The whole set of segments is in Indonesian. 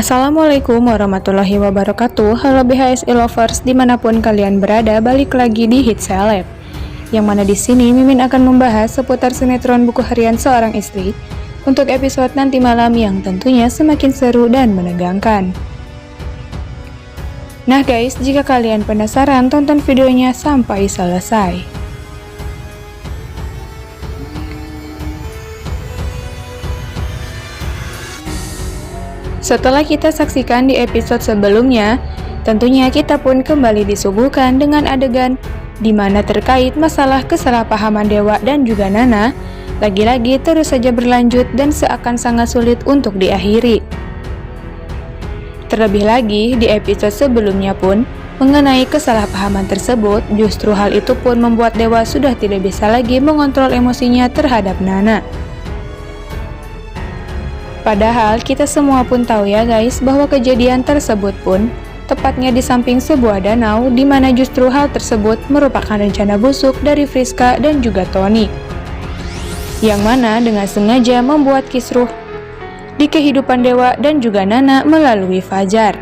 Assalamualaikum warahmatullahi wabarakatuh. Halo BHSI lovers dimanapun kalian berada, balik lagi di Hit Seleb. Yang mana di sini Mimin akan membahas seputar sinetron buku harian seorang istri untuk episode nanti malam yang tentunya semakin seru dan menegangkan. Nah guys, jika kalian penasaran, tonton videonya sampai selesai. Setelah kita saksikan di episode sebelumnya, tentunya kita pun kembali disuguhkan dengan adegan di mana terkait masalah kesalahpahaman Dewa dan juga Nana, lagi-lagi terus saja berlanjut dan seakan sangat sulit untuk diakhiri. Terlebih lagi, di episode sebelumnya pun, mengenai kesalahpahaman tersebut, justru hal itu pun membuat Dewa sudah tidak bisa lagi mengontrol emosinya terhadap Nana. Padahal kita semua pun tahu ya guys, bahwa kejadian tersebut pun tepatnya di samping sebuah danau, di mana justru hal tersebut merupakan rencana busuk dari Friska dan juga Tony, yang mana dengan sengaja membuat kisruh di kehidupan Dewa dan juga Nana melalui Fajar.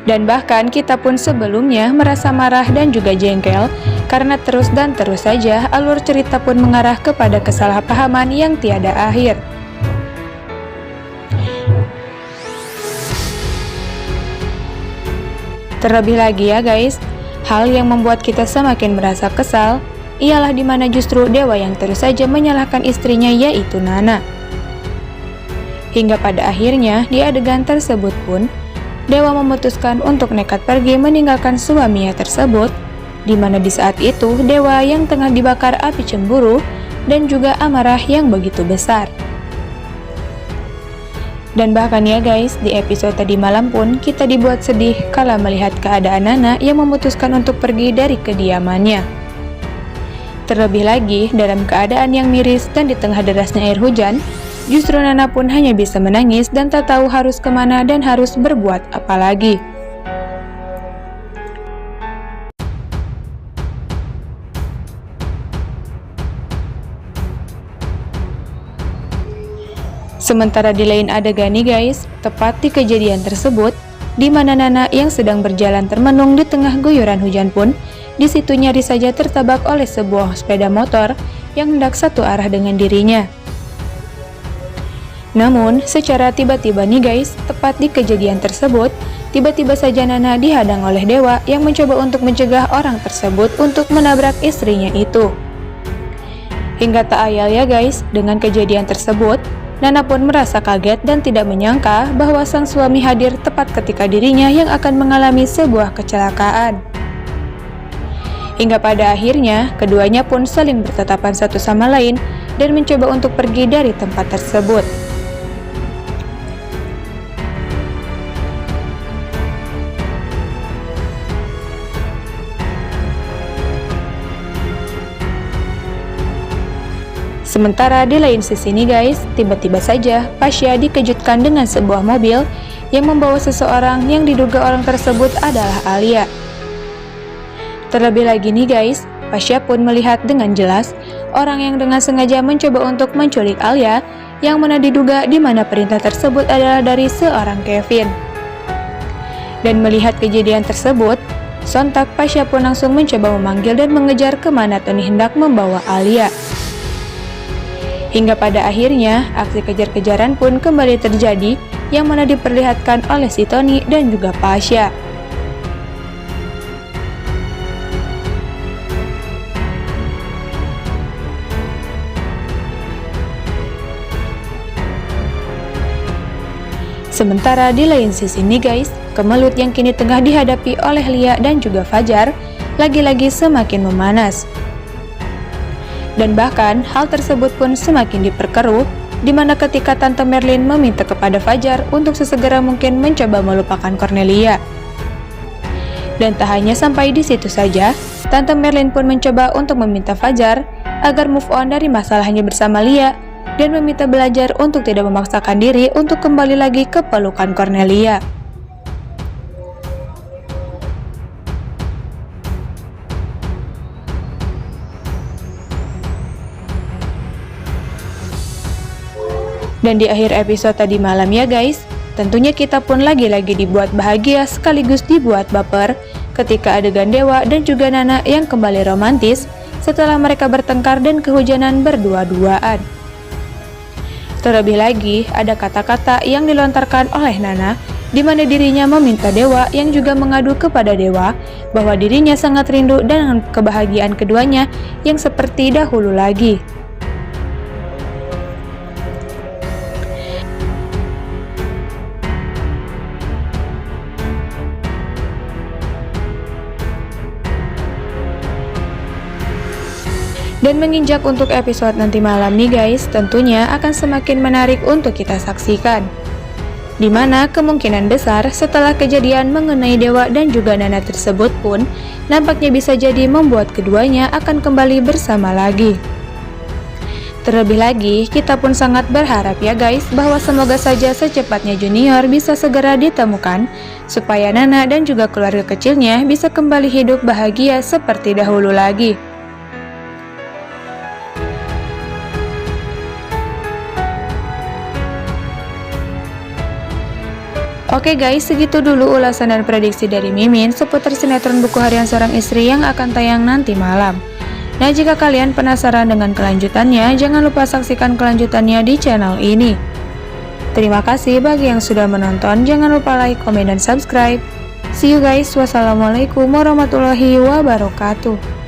Dan bahkan kita pun sebelumnya merasa marah dan juga jengkel karena terus saja alur cerita pun mengarah kepada kesalahpahaman yang tiada akhir. Terlebih lagi ya guys, hal yang membuat kita semakin merasa kesal ialah dimana justru Dewa yang terus saja menyalahkan istrinya, yaitu Nana. Hingga pada akhirnya di adegan tersebut pun Dewa memutuskan untuk nekat pergi meninggalkan suaminya tersebut, dimana di saat itu Dewa yang tengah dibakar api cemburu dan juga amarah yang begitu besar. Dan bahkan ya guys, di episode tadi malam pun kita dibuat sedih kala melihat keadaan Nana yang memutuskan untuk pergi dari kediamannya. Terlebih lagi dalam keadaan yang miris dan di tengah derasnya air hujan, justru Nana pun hanya bisa menangis dan tak tahu harus kemana dan harus berbuat apa lagi. Sementara di lain adegan nih guys, tepat di kejadian tersebut, di mana Nana yang sedang berjalan termenung di tengah guyuran hujan pun, di situ nyaris saja tertabak oleh sebuah sepeda motor yang hendak satu arah dengan dirinya. Namun, secara tiba-tiba nih guys, tepat di kejadian tersebut, tiba-tiba saja Nana dihadang oleh Dewa yang mencoba untuk mencegah orang tersebut untuk menabrak istrinya itu. Hingga tak ayal ya guys, dengan kejadian tersebut, Nana pun merasa kaget dan tidak menyangka bahwa sang suami hadir tepat ketika dirinya yang akan mengalami sebuah kecelakaan. Hingga pada akhirnya, keduanya pun saling bertatapan satu sama lain dan mencoba untuk pergi dari tempat tersebut. Sementara di lain sisi nih guys, tiba-tiba saja Pasha dikejutkan dengan sebuah mobil yang membawa seseorang yang diduga orang tersebut adalah Alia. Terlebih lagi nih guys, Pasha pun melihat dengan jelas orang yang dengan sengaja mencoba untuk menculik Alia, yang mana diduga di mana perintah tersebut adalah dari seorang Kevin. Dan melihat kejadian tersebut, sontak Pasha pun langsung mencoba memanggil dan mengejar kemana Tony hendak membawa Alia. Hingga pada akhirnya, aksi kejar-kejaran pun kembali terjadi, yang mana diperlihatkan oleh si Tony dan juga Pasha. Sementara di lain sisi nih guys, kemelut yang kini tengah dihadapi oleh Lia dan juga Fajar, lagi-lagi semakin memanas. Dan bahkan hal tersebut pun semakin diperkeruh, di mana ketika Tante Merlin meminta kepada Fajar untuk sesegera mungkin mencoba melupakan Cornelia. Dan tak hanya sampai di situ saja, Tante Merlin pun mencoba untuk meminta Fajar agar move on dari masalahnya bersama Lia dan meminta belajar untuk tidak memaksakan diri untuk kembali lagi ke pelukan Cornelia. Dan di akhir episode tadi malam ya guys, Tentunya kita pun lagi-lagi dibuat bahagia sekaligus dibuat baper ketika adegan Dewa dan juga Nana yang kembali romantis setelah mereka bertengkar dan kehujanan berdua-duaan. Terlebih lagi, ada kata-kata yang dilontarkan oleh Nana di mana dirinya meminta Dewa yang juga mengadu kepada Dewa bahwa dirinya sangat rindu dengan kebahagiaan keduanya yang seperti dahulu lagi. Dan menginjak untuk episode nanti malam nih guys, tentunya akan semakin menarik untuk kita saksikan. Dimana kemungkinan besar setelah kejadian mengenai Dewa dan juga Nana tersebut pun nampaknya bisa jadi membuat keduanya akan kembali bersama lagi. Terlebih lagi, kita pun sangat berharap ya guys bahwa semoga saja secepatnya Junior bisa segera ditemukan supaya Nana dan juga keluarga kecilnya bisa kembali hidup bahagia seperti dahulu lagi. Oke guys, segitu dulu ulasan dan prediksi dari Mimin seputar sinetron Buku Harian Seorang Istri yang akan tayang nanti malam. Nah, jika kalian penasaran dengan kelanjutannya, jangan lupa saksikan kelanjutannya di channel ini. Terima kasih bagi yang sudah menonton, jangan lupa like, komen, dan subscribe. See you guys, wassalamualaikum warahmatullahi wabarakatuh.